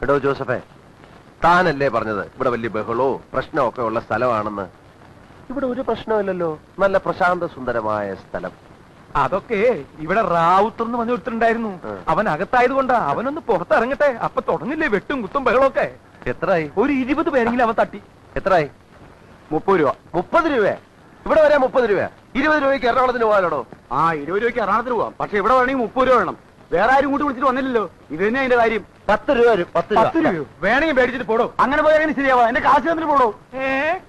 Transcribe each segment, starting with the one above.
എടോ ജോസഫേ, താനല്ലേ പറഞ്ഞത് ഇവിടെ വലിയ ബഹളവും പ്രശ്നമൊക്കെ ഉള്ള സ്ഥലമാണെന്ന്? ഇവിടെ ഒരു പ്രശ്നമില്ലല്ലോ, നല്ല പ്രശാന്ത സുന്ദരമായ സ്ഥലം. അതൊക്കെ ഇവിടെ റാവുത്തർന്ന് വന്നു കൊടുത്തിട്ടുണ്ടായിരുന്നു. അവൻ അകത്തായത് കൊണ്ടാ. അവനൊന്ന് പുറത്തിറങ്ങട്ടെ, അപ്പൊ തുടങ്ങില്ലേ വെട്ടും കുത്തും ബഹളമൊക്കെ. എത്രയായി? ഒരു 20 പേരെങ്കിലും അവൻ തട്ടി. എത്രയായി? 30 രൂപ. 30 രൂപ? ഇവിടെ വരാൻ 30 രൂപ? 20 രൂപയ്ക്ക് എറണാകുളത്തിന് പോകാനോ? 20 രൂപയ്ക്ക് എറണാകുളത്തിന് പോവാം, പക്ഷെ ഇവിടെ വേണമെങ്കിൽ 30 രൂപ വേണം. വേറെ ആരും കൂട്ടി വിളിച്ചിട്ട് വന്നില്ലല്ലോ. ഇത് തന്നെ അതിന്റെ കാര്യം. 10 രൂപ വരും. 10 രൂപ വേണമെങ്കിൽ മേടിച്ചിട്ട് പോടോ. അങ്ങനെ പോയാൽ എങ്ങനെ ശരിയാവാ? എന്റെ കാശ് തന്നിട്ട് പോടോ.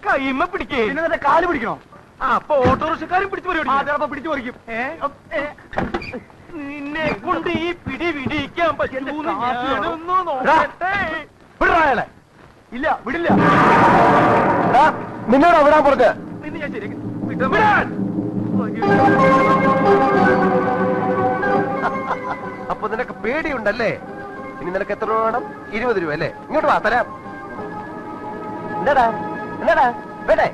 കൈമ പിടിക്കേ, പിന്നെ കാല് പിടിക്കണോ? അപ്പൊ ഓട്ടോറിക്ഷക്കാരും പിടിച്ചു ചിലപ്പോ പിടിച്ചു പറിക്കും. നിന്നെ കൊണ്ട് ഈ പിടി പിടിക്കാൻ പറ്റുമോ? ഇല്ല, വിടില്ല. നിന്നോട് വിടാൻ പറഞ്ഞ പിന്നെ ഞാൻ ശരി. അപ്പൊ നിനക്ക് പേടിയുണ്ടല്ലേ? ഇനി നിനക്ക് എത്ര രൂപ വേണം? 20 രൂപ അല്ലേ? ഇങ്ങോട്ട് വാ, തരാം. എന്താടാ എന്താടാ വേണ്ടേ?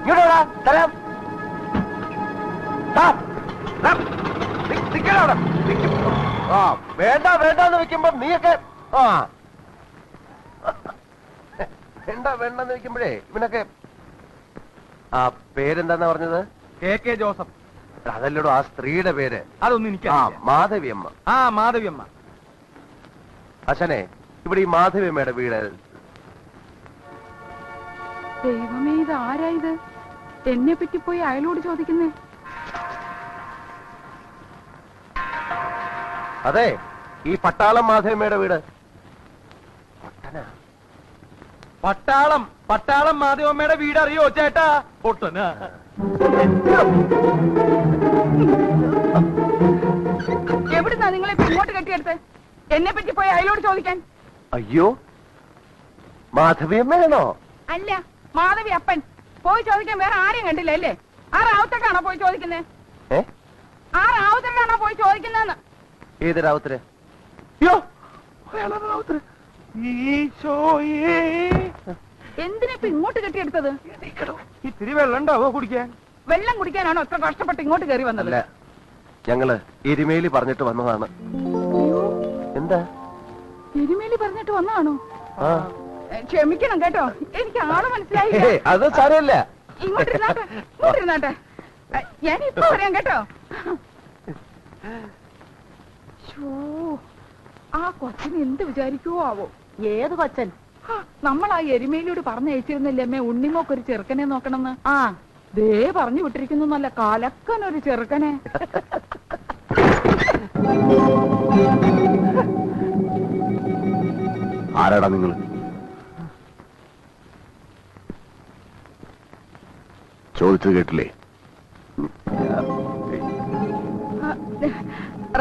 ഇങ്ങോട്ട് വാ, തരാം. വേണ്ട വേണ്ടെന്ന് വെക്കുമ്പോ നീയൊക്കെ വേണ്ട വേണ്ടെന്ന് വെക്കുമ്പോഴേ ഇവനൊക്കെ. ആ പേരെന്താന്നാ പറഞ്ഞത്? KK Joseph. അതല്ലടോ ആ സ്ത്രീയുടെ പേര്. അതൊന്നും എനിക്ക് മാധവിയമ്മ. മാധവിയമ്മ. അച്ഛനെ, ഇവിടെ ഈ മാധവിയമ്മയുടെ വീട്. ദൈവമേ, ഇത് ആരായത്? എന്നെ പറ്റി പോയി അയലോട് ചോദിക്കുന്നേ. അതെ, ഈ പട്ടാളം മാധവിയമ്മയുടെ വീട്. പട്ടാളം മാധവമ്മയുടെ വീട് അറിയോ ചേട്ടാ? പൊട്ടനാ. എവിടുന്നാ നിങ്ങളെ ഇങ്ങോട്ട് കെട്ടിയെടുത്ത് എന്നെ പറ്റി പോയി അയലോട് ചോദിക്കാൻ? അയ്യോ, മാധവിയമ്മയാണോ? അല്ല, മാധവി അപ്പൻ. പോയി ചോദിക്കാൻ വേറെ ആരെയും കണ്ടില്ല അല്ലേ? ആ റാവുത്തക്കാണോ പോയി ചോദിക്കുന്നത്? ആ റാവുത്തക്കാണോ പോയി ചോദിക്കുന്നതെന്ന്? ഏത് റാവുത്തര്? എന്തിനാ ഇപ്പൊ ഇങ്ങോട്ട് കെട്ടിയെടുത്തത്? ഇത്തിരി വെള്ളം ഉണ്ടാവോ കുടിക്കാൻ? വെള്ളം കുടിക്കാനാണോ അത്ര കഷ്ടപ്പെട്ട് ഇങ്ങോട്ട് കയറി വന്നത്? അല്ല, ഞങ്ങള് എരുമേലി പറഞ്ഞിട്ട് വന്നതാണ്. എന്താ എരുമേലി പറഞ്ഞിട്ട് വന്നതാണോ? ക്ഷമിക്കണം കേട്ടോ, എനിക്ക് ആള് മനസ്സിലായി. അത് സാരമില്ല. ഇങ്ങോട്ടിരുന്നാട്ടെ, ഞാനിപ്പോ പറയാം കേട്ടോ. ആ കൊച്ചന് എന്ത് വിചാരിക്കുവോ ആവോ? ഏത് കൊച്ചൻ? നമ്മൾ ആ എരുമേലിയോട് പറഞ്ഞയച്ചിരുന്നില്ലേ അമ്മേ, ഉണ്ണിമോക്കൊരു ചെറുക്കനെ നോക്കണമെന്ന്? ദേ പറഞ്ഞു വിട്ടിരിക്കുന്നു, നല്ല കലക്കനൊരു ചെറുക്കനെ. ആരാടാ നിങ്ങൾ? ചോദിച്ചത് കേട്ടില്ലേ?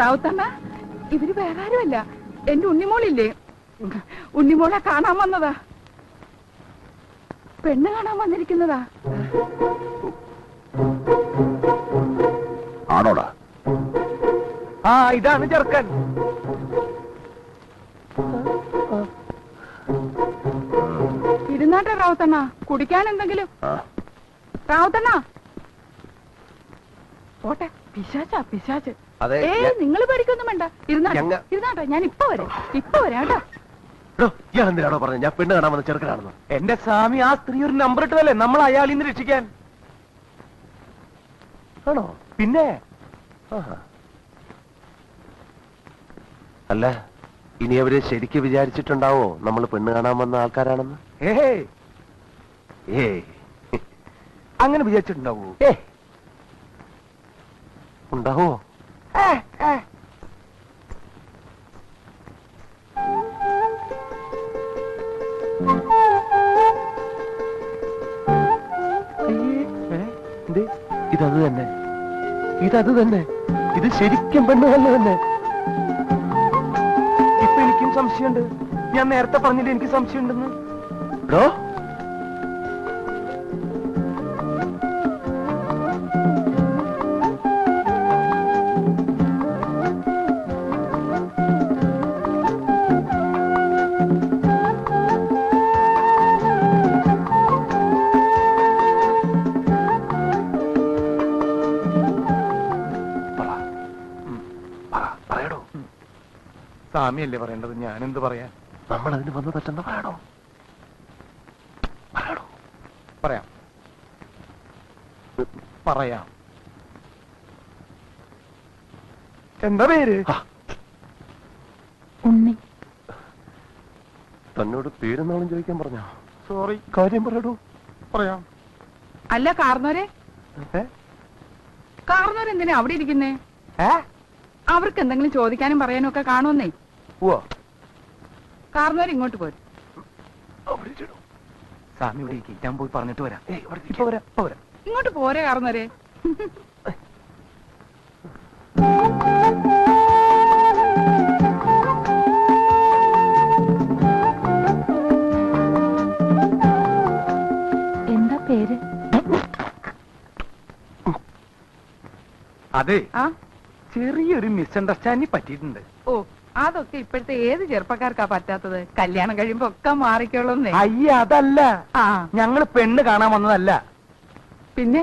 റാവുത്തമ്മ, ഇവര് വേറെ ആരുമല്ല, എന്റെ ഉണ്ണിമോളില്ലേ, ഉണ്ണിമോളെ കാണാൻ വന്നതാ. പെണ്ണ് കാണാൻ വന്നിരിക്കുന്നതാ. ആണോടാ? ഇതാണ് ചെറുക്കൻ. ഇരുന്നാട്ടെ റാവുത്തണ്ണ, കുടിക്കാൻ എന്തെങ്കിലും. റാവുത്തണ്ണ പോട്ടെ, പിശാച്ച്. നിങ്ങൾ പേടിക്കൊന്നും വേണ്ട, ഇരുന്നാട്ടെ, ഞാൻ ഇപ്പൊ വരാം കേട്ടോ. എന്തിനാണോ പറഞ്ഞത് ഞാൻ പെണ്ണ് കാണാൻ വന്ന ചെറുക്കനാണെന്ന്? എന്റെ സ്വാമി, ആ സ്ത്രീ ഒരു നമ്പർ ഇട്ടതല്ലേ നമ്മൾ അയാളിൽ നിന്ന് രക്ഷിക്കാൻ. ആണോ? പിന്നെ അല്ല, ഇനി അവര് ശരിക്ക് വിചാരിച്ചിട്ടുണ്ടാവോ നമ്മൾ പെണ്ണ് കാണാൻ വന്ന ആൾക്കാരാണെന്ന്? അങ്ങനെ വിചാരിച്ചിട്ടുണ്ടാവോ? ഉണ്ടാവോ? ഇതത് തന്നെ, ഇത് ശരിക്കും പെണ്ണുകല്ല് തന്നെ. ഇപ്പൊ എനിക്കും സംശയമുണ്ട്. ഞാൻ നേരത്തെ പറഞ്ഞില്ല എനിക്ക് സംശയമുണ്ടെന്ന്. സ്വാമിയല്ലേ പറയേണ്ടത്, ഞാനെന്ത് പറയാൻ? നമ്മൾ അതിന് വന്ന് തെറ്റെന്ന് പറയണോ? പറയണോ? പറയാം പറയാം. എന്താ പേര്? ഉണ്ണി. തന്നോട് പേരെന്നാളും ചോദിക്കാൻ പറഞ്ഞോ? സോറി. കാര്യം പറയടോ. പറയാം. അല്ല കാർന്നോരെ, കാർന്നോരെന്തിനാ അവിടെ ഇരിക്കുന്നേ? അവർക്ക് എന്തെങ്കിലും ചോദിക്കാനും പറയാനും ഒക്കെ കാണുമെന്നേ. കാർന്നോര് ഇങ്ങോട്ട് പോരും. സ്വാമി ഇവിടെ ഇരിക്കും, ഞാൻ പോയി പറഞ്ഞിട്ട് വരാം. ഇങ്ങോട്ട് പോരെ കാർന്നോരെ. എന്താ പേര്? അതെ, ആ ചെറിയൊരു മിസ്അണ്ടർസ്റ്റാൻഡിങ് പറ്റിയിട്ടുണ്ട്. ഓ, അതൊക്കെ ഇപ്പോഴത്തെ ഏത് ചെറുപ്പക്കാർക്കാ പറ്റാത്തത്? കല്യാണം കഴിയുമ്പോ ഒക്കെ മാറിക്കോളുന്നേ. അയ്യ അതല്ല, ആ ഞങ്ങള് പെണ്ണ് കാണാൻ വന്നതല്ല, പിന്നെ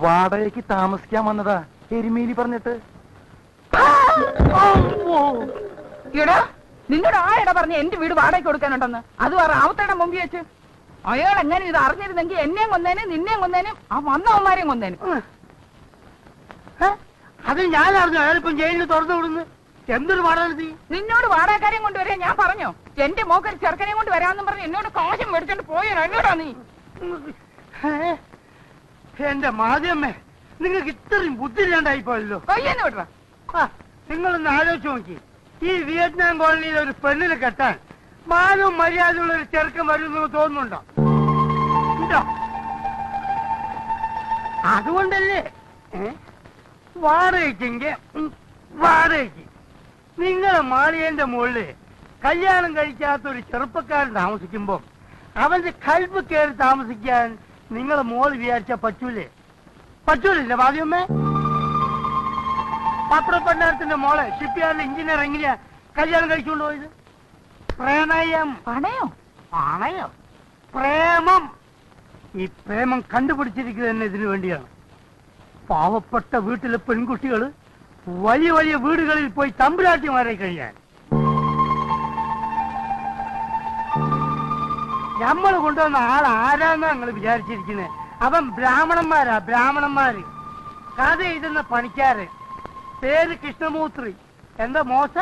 വാടകയ്ക്ക് താമസിക്കാൻ വന്നതാ. എരുമേലി പറഞ്ഞിട്ട്. എടാ, നിന്നോട് ആരെടാ പറഞ്ഞ എന്റെ വീട് വാടകയ്ക്ക് കൊടുക്കാനുണ്ടെന്ന്? അത് റാവത്തേടെ മുമ്പിൽ വെച്ച്. അയാൾ എങ്ങനെ ഇത് അറിഞ്ഞിരുന്നെങ്കിൽ എന്നെയും കൊന്നേനും നിന്നെയും കൊന്നേനും ആ വന്നവന്മാരെയും കൊന്നേനും. അത് ഞാൻ അറിഞ്ഞു. അയാളിപ്പം ജയിലിൽ തുറന്നു വിടുന്നു. എന്തൊരു വാടക? നിന്നോട് വാടകക്കാരെയും കൊണ്ടുവരാൻ ഞാൻ പറഞ്ഞോ? എന്റെ മോക്കൊരു ചെറുക്കനെയും കൊണ്ട് വരാമെന്നും പറഞ്ഞ് എന്നോട് കാശം മേടിച്ചോണ്ട് പോയോ? എന്നോടാ നീ? എന്റെ മാധ്യമേ, നിങ്ങൾക്ക് ഇത്രയും ബുദ്ധിയില്ലാണ്ടായി പോയല്ലോ. കൊയ്യെന്ന് വിടറ. നിങ്ങളൊന്ന് ആലോചിച്ച് നോക്കി, ഈ വിയറ്റ്നാം കോളനിയിൽ ഒരു പെണ്ണിനെ കെട്ടാൻ മാനവും മര്യാദയുള്ള ഒരു ചെറുക്കൻ വരുമെന്ന് തോന്നുന്നുണ്ടോ? അതുകൊണ്ടല്ലേ വാടകയ്ക്കെങ്കിൽ വാടകയ്ക്ക് നിങ്ങളെ മാളികന്റെ മുകളില് കല്യാണം കഴിക്കാത്ത ഒരു ചെറുപ്പക്കാരൻ താമസിക്കുമ്പോ അവന്റെ കൽബ് കയറി താമസിക്കാൻ നിങ്ങളെ മോള് വിചാരിച്ചാ പറ്റൂലേ? പറ്റൂലല്ലേ മാധ്യമേ? പത്രപ്പണ്ടാരത്തിന്റെ മോളെ ഷിപ്പ്യാർഡിലെ എഞ്ചിനീയർ എങ്ങനെയാ കല്യാണം കഴിച്ചുകൊണ്ട് പോയത്? പ്രണയം. പണയോ? പണയോ? പ്രേമം. ഈ പ്രേമം കണ്ടുപിടിച്ചിരിക്കുന്നത് തന്നെ ഇതിനു വേണ്ടിയാണ്. പാവപ്പെട്ട വീട്ടിലെ പെൺകുട്ടികള് വലിയ വലിയ വീടുകളിൽ പോയി തമ്പുരാട്ടിമാരെ കഴിയാൻ. നമ്മൾ കൊണ്ടുവന്ന ആൾ ആരാന്നാ നിങ്ങൾ വിചാരിച്ചിരിക്കുന്നത്? അവൻ ബ്രാഹ്മണന്മാരാ, ബ്രാഹ്മണന്മാര്. കഥ എഴുതുന്ന പണിക്കാര്. പേര് കൃഷ്ണമൂർത്തി. എന്താ മോശ?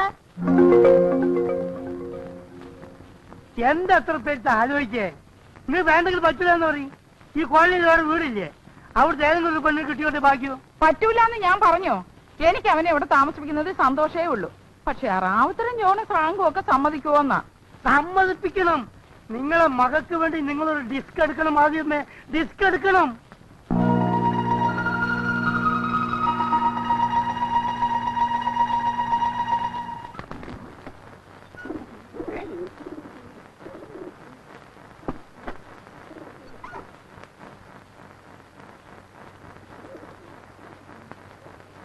എന്താ എത്ര പേര് ആലോചിച്ചേ? നിങ്ങൾ വേണ്ടെങ്കിൽ പറ്റില്ല എന്ന് പറയും. ഈ കോളനിയിൽ വേറെ വീടില്ലേ? അവിടുത്തെ ഏതെങ്കിലും ഒരു പെണ്ണിന് കിട്ടിയോട്ടെ ബാക്കിയോ? പറ്റൂലെന്ന് ഞാൻ പറഞ്ഞോ? എനിക്ക് അവനെ ഇവിടെ താമസിപ്പിക്കുന്നത് സന്തോഷമേ ഉള്ളൂ. പക്ഷെ റാവുത്തരം ജോണും ഫ്രാങ്കും ഒക്കെ സമ്മതിക്കുവോന്നാ? സമ്മതിപ്പിക്കണം. നിങ്ങളെ മകൾക്ക് വേണ്ടി നിങ്ങളൊരു ഡിസ്ക് എടുക്കണം. ആദ്യമേ ഡിസ്ക് എടുക്കണം.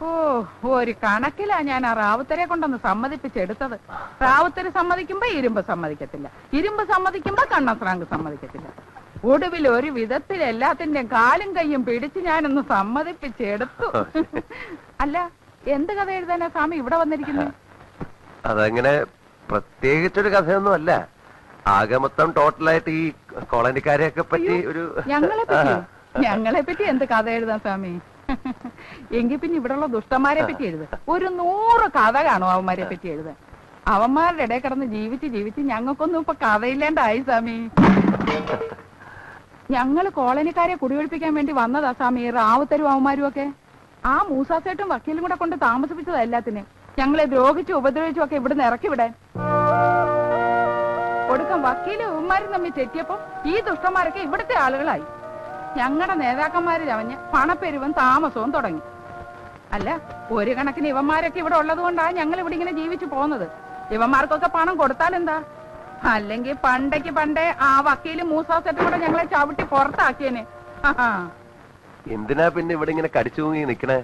ഓ, ഒരു കണക്കിലാ ഞാൻ ആ റാവുത്തരെ കൊണ്ടൊന്ന് സമ്മതിപ്പിച്ചെടുത്തത്. റാവുത്തര് സമ്മതിക്കുമ്പോ ഇരുമ്പ് സമ്മതിക്കത്തില്ല, ഇരുമ്പ് സമ്മതിക്കുമ്പോ കണ്ണസ്രാങ്ക് സമ്മതിക്കത്തില്ല. ഒടുവിൽ ഒരു വിധത്തിൽ എല്ലാത്തിന്റെയും കാലും കയ്യും പിടിച്ച് ഞാനൊന്ന് സമ്മതിപ്പിച്ചെടുത്തു. അല്ല, എന്ത് കഥ എഴുതാനാ സ്വാമി ഇവിടെ വന്നിരിക്കുന്നത്? അതങ്ങനെ പ്രത്യേകിച്ചൊരു കഥയൊന്നും അല്ല. ആകെ മൊത്തം ടോട്ടലായിട്ട് ഈ കോളനിക്കാരെയൊക്കെ പറ്റി ഒരു ഞങ്ങളെ പറ്റി എന്ത് കഥ എഴുതാൻ സ്വാമി? എങ്കിൽ പിന്നെ ഇവിടെയുള്ള ദുഷ്ടന്മാരെ പറ്റി എഴുത. ഒരു 100 കഥ കാണും അവന്മാരെ പറ്റി എഴുതാൻ. അവന്മാരുടെ ഇടയിൽ കിടന്ന് ജീവിച്ച് ജീവിച്ച് ഞങ്ങൾക്കൊന്നും ഇപ്പൊ കഥയില്ലാണ്ടായി സ്വാമി. ഞങ്ങള് കോളനിക്കാരെ കുടിയൊഴിപ്പിക്കാൻ വേണ്ടി വന്നതാ സ്വാമി, റാവുത്തരും അവന്മാരും ഒക്കെ. ആ മൂസാസേട്ടും വക്കീലും കൂടെ കൊണ്ട് താമസിപ്പിച്ചതാ എല്ലാത്തിനും. ഞങ്ങളെ ദ്രോഹിച്ചും ഉപദ്രവിച്ചും ഒക്കെ ഇവിടുന്ന് ഇറക്കി വിടാൻ. ഒടുക്കം വക്കീലും അവന്മാരും തമ്മിൽ തെറ്റിയപ്പോ ഈ ദുഷ്ടന്മാരൊക്കെ ഇവിടുത്തെ ആളുകളായി. ഞങ്ങളുടെ നേതാക്കന്മാര് ചവഞ്ഞ് പണപ്പെരുവും താമസവും തുടങ്ങി. അല്ല, ഒരു കണക്കിന് ഇവന്മാരൊക്കെ ഇവിടെ ഉള്ളത് കൊണ്ടാണ് ഞങ്ങൾ ഇവിടെ ഇങ്ങനെ ജീവിച്ചു പോകുന്നത്. ഇവന്മാർക്കൊക്കെ പണം കൊടുത്താലെന്താ? അല്ലെങ്കിൽ പണ്ടേ ആ വക്കീലും മൂസാസെട്ടും കൂടെ ഞങ്ങളെ ചവിട്ടി പുറത്താക്കിയേനെ. എന്തിനാ പിന്നെ ഇവിടെ ഇങ്ങനെ കടിച്ചു തൂങ്ങി നിക്കണേ?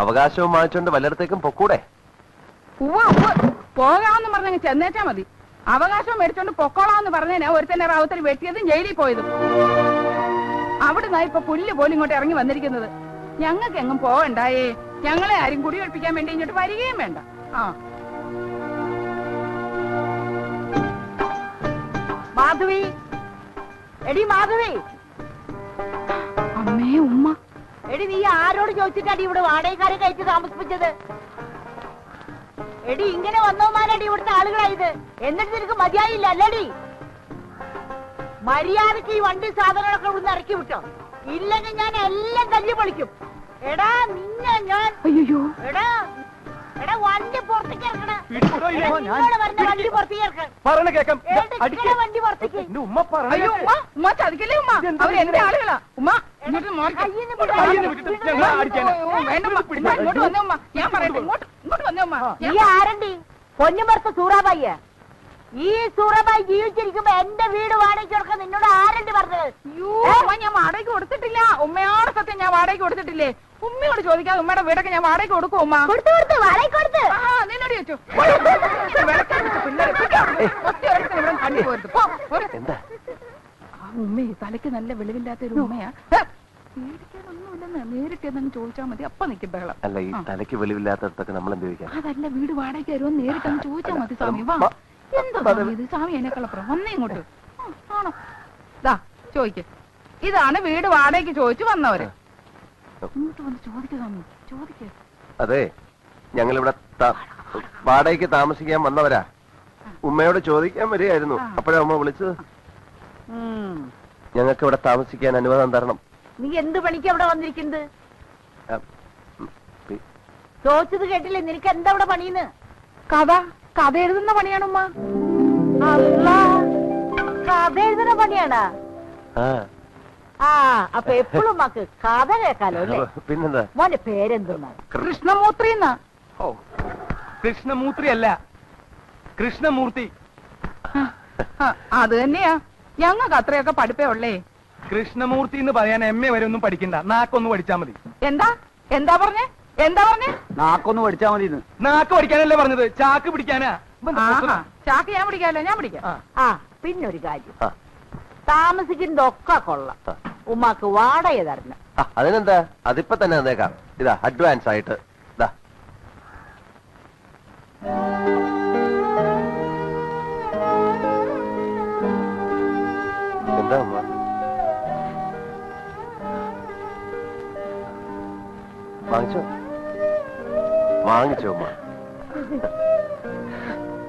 അവകാശവും വാങ്ങിച്ചോണ്ട് വല്ലയിടത്തേക്കും പൊക്കൂടെ? പോകാമെന്ന് പറഞ്ഞങ്ങ് ചെന്നേച്ചാ മതി. അവകാശം മേടിച്ചോണ്ട് പൊക്കോളാന്ന് പറഞ്ഞേനെ ഒരുത്തന്നെ റാവുത്തര് വെട്ടിയതും ജയിലിൽ പോയതും. അവിടുന്ന് ഇപ്പൊ പുല്ല് പോലും ഇങ്ങോട്ട് ഇറങ്ങി വന്നിരിക്കുന്നത്. ഞങ്ങൾക്ക് എങ്ങും പോവണ്ടായേ. ഞങ്ങളെ ആരും കുടിയൊഴിപ്പിക്കാൻ വേണ്ടി ഇങ്ങോട്ട് വരികയും വേണ്ട. ആ മാധവി, എടി മാധവി. അമ്മേ ഉമ്മ. എടി നീ ആരോട് ചോദിച്ചിട്ടാടി ഇവിടെ വാടകക്കാരെ കഴിച്ച് താമസിപ്പിച്ചത്? എടി ഇങ്ങനെ വന്നവന്മാരടി ഇവിടുത്തെ ആളുകളായത്. എന്നിട്ട് നിനക്ക് മതിയായില്ല അല്ലേടി? മര്യാദക്ക് ഈ വണ്ടി സാധനങ്ങളൊക്കെ ഇവിടുന്ന് ഇറക്കി വിട്ടോ, ഇല്ലെങ്കിൽ ഞാൻ എല്ലാം തല്ലി പൊളിക്കും. എടാ നിന്നെ ഞാൻ എടാ എടാ വണ്ടി പുറത്തേക്ക് ഇറക്കണ. വണ്ടി പുറത്തേക്ക് ഇറക്കണം. വണ്ടി പുറത്തേക്ക്. അയ്യോ ഉമ്മ, ഉമ്മ ചതിക്കല്ലേ ഉമ്മ. അവർ എന്റെ ആളുകളാ ഉമ്മ. ഇങ്ങോട്ട് വന്നേ ഉമ്മ. ഞാൻ പറയട്ടെ, ഇങ്ങോട്ട് വന്നേ ഉമ്മ. നീ ആരണ്ടി? പൊന്നുമർത്ത സൂറാബായിയ. ഈ സൂറാബായി ജീവിച്ചിരിക്കുമ്പോ എന്റെ വീട് വാടകയ്ക്ക് കൊടുക്കാൻ നിന്നോട് ആരണ്ടി പറഞ്ഞത്? അയ്യോ ഉമ്മ, ഞാൻ വാടകയ്ക്ക് കൊടുത്തിട്ടില്ല. ഉമ്മയോട് സത്യം ഞാൻ വാടകയ്ക്ക് കൊടുത്തിട്ടില്ലേ? ഉമ്മയോട് ചോദിക്കാതെ ഉമ്മയുടെ വീടൊക്കെ ഞാൻ വാടകയ്ക്ക് കൊടുക്കും ഉമ്മ. കൊടുത്ത് വാടകയ്ക്ക് കൊടുത്ത്. നിന്നോട് ചോദിച്ചു. ഉമ്മേ തലയ്ക്ക് നല്ല വെളിവില്ലാത്തൊരു ഉമ്മയാ. പേടിക്കാനൊന്നുമില്ലെന്ന് നേരിട്ട് എന്നങ്ങ് ചോദിച്ചാൽ മതി. അപ്പൊ നിൽക്കും ബഹളം. അല്ല ഈ തലയ്ക്ക് വെളിവില്ലാത്തടത്തൊക്കെ നമ്മൾ എന്ത് ചോദിക്കാം? അതല്ല, വീട് വാടകയ്ക്ക് വരുമോ നേരിട്ട് അങ്ങ് ചോദിച്ചാൽ മതി. സ്വാമി വാ. എന്താ സ്വാമി ഇത്? സ്വാമി എന്നെക്കളപ്പുറം വന്നേ ഇങ്ങോട്ട്. ആണോ? ദാ ചോദിക്ക്. ഇതാണ് വീട് വാടകയ്ക്ക് ചോദിച്ചു വന്നവര്. ഇങ്ങോട്ട് വന്ന് ചോദിക്കുക സ്വാമി, ചോദിക്ക. അതെ, ഞങ്ങളിവിടെ വാടകയ്ക്ക് താമസിക്കാൻ വന്നവരാ. ഉമ്മയോട് ചോദിക്കാൻ വരികയായിരുന്നു. അപ്പോഴാ ഉമ്മ വിളിച്ചത്. ഞങ്ങൾക്ക് ഇവിടെ താമസിക്കാൻ അനുവാദം തരണം. നീ എന്ത് പണിക്ക് അവിടെ വന്നിരിക്കുന്നത്? ചോദിച്ചത് കേട്ടില്ലേ? നിനക്ക് എന്താ ഇവിടെ പണിയെന്ന്? കഥ എഴുതുന്ന പണിയാണ് ഉമ്മ. കഥ എഴുതുന്ന പണിയാണാ? ആ, അപ്പൊ എപ്പോഴും ഉമ്മക്ക് കഥ കേൾക്കാലോ അല്ലേ? പിന്നെന്താ? മോന്റെ പേരെന്തെന്നാ? കൃഷ്ണമൂർത്തി. കൃഷ്ണമൂർത്തി അല്ല, കൃഷ്ണമൂർത്തി. അത് തന്നെയാ. ഞങ്ങൾക്ക് അത്രയൊക്കെ പഠിപ്പേ ഉള്ളേ. കൃഷ്ണമൂർത്തി എന്ന് പറയാൻ എം എ വരെ ഒന്നും പഠിക്കണ്ട, നാക്കൊന്ന് പഠിച്ചാ മതി. എന്താ പറഞ്ഞേ? നാക്കൊന്ന് പഠിച്ചാ മതി. നാക്ക് പഠിക്കാനല്ലേ പറഞ്ഞത്, ചാക്ക് പിടിക്കാനാ. ചാക്ക് ഞാൻ പിടിക്കാല്ലോ, ഞാൻ പിടിക്കാം. ആ പിന്നൊരു കാര്യം, താമസിക്കുന്നതൊക്കെ കൊള്ളാം. ഉമ്മാക്ക് വാടക തരണം. അതിനെന്താ, അതിപ്പോ തന്നെ തന്നേക്കാം. ഇതാ അഡ്വാൻസ് ആയിട്ട്. ഇതാ എന്താ ഉമ്മ? വാങ്ങിച്ചോ ഉമ്മ.